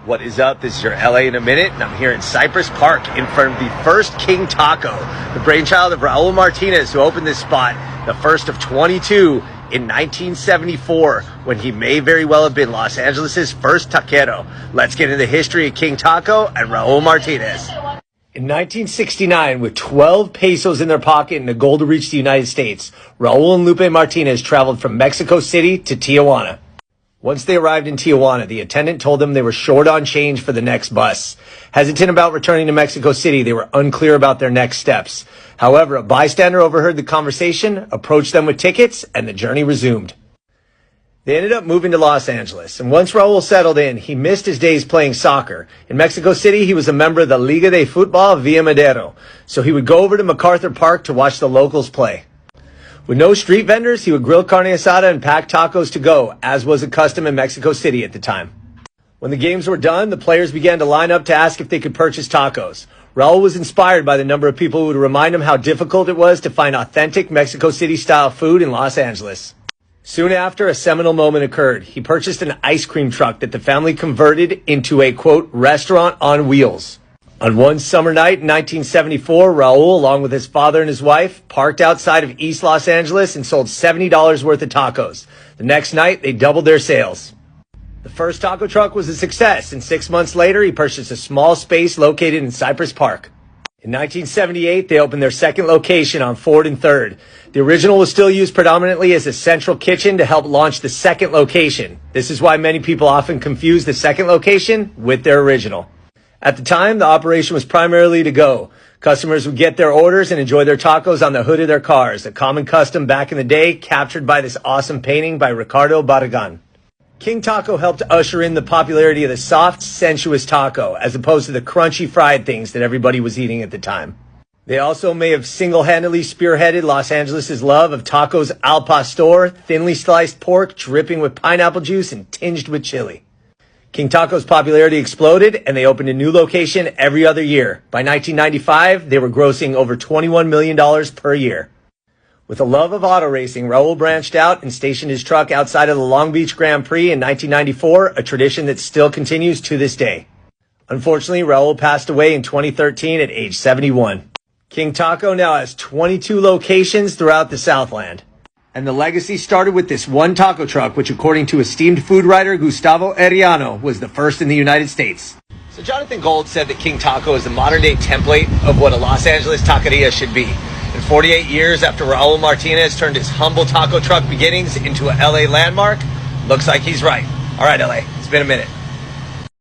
What is up? This is your LA in a minute, and I'm here in Cypress Park in front of the first King Taco, the brainchild of Raul Martinez, who opened this spot, the first of 22 in 1974, when he may very well have been Los Angeles' first taquero. Let's get into the history of King Taco and Raul Martinez. In 1969, with 12 pesos in their pocket and a goal to reach the United States, Raul and Lupe Martinez traveled from Mexico City to Tijuana. Once they arrived in Tijuana, the attendant told them they were short on change for the next bus. Hesitant about returning to Mexico City, they were unclear about their next steps. However, a bystander overheard the conversation, approached them with tickets, and the journey resumed. They ended up moving to Los Angeles, and once Raul settled in, he missed his days playing soccer. In Mexico City, he was a member of the Liga de Futbol Villa Madero, so he would go over to MacArthur Park to watch the locals play. With no street vendors, he would grill carne asada and pack tacos to go, as was a custom in Mexico City at the time. When the games were done, the players began to line up to ask if they could purchase tacos. Raul was inspired by the number of people who would remind him how difficult it was to find authentic Mexico City-style food in Los Angeles. Soon after, a seminal moment occurred. He purchased an ice cream truck that the family converted into a, quote, restaurant on wheels. On one summer night in 1974, Raul, along with his father and his wife, parked outside of East Los Angeles and sold $70 worth of tacos. The next night, they doubled their sales. The first taco truck was a success, and 6 months later, he purchased a small space located in Cypress Park. In 1978, they opened their second location on 4th and 3rd. The original was still used predominantly as a central kitchen to help launch the second location. This is why many people often confuse the second location with their original. At the time, the operation was primarily to go. Customers would get their orders and enjoy their tacos on the hood of their cars, a common custom back in the day, captured by this awesome painting by Ricardo Barragan. King Taco helped usher in the popularity of the soft, sensuous taco, as opposed to the crunchy fried things that everybody was eating at the time. They also may have single-handedly spearheaded Los Angeles' love of tacos al pastor, thinly sliced pork dripping with pineapple juice and tinged with chili. King Taco's popularity exploded, and they opened a new location every other year. By 1995, they were grossing over $21 million per year. With a love of auto racing, Raul branched out and stationed his truck outside of the Long Beach Grand Prix in 1994, a tradition that still continues to this day. Unfortunately, Raul passed away in 2013 at age 71. King Taco now has 22 locations throughout the Southland. And the legacy started with this one taco truck, which according to esteemed food writer Gustavo Arellano, was the first in the United States. So Jonathan Gold said that King Taco is the modern-day template of what a Los Angeles taqueria should be. And 48 years after Raul Martinez turned his humble taco truck beginnings into a LA landmark, looks like he's right. All right, LA, it's been a minute.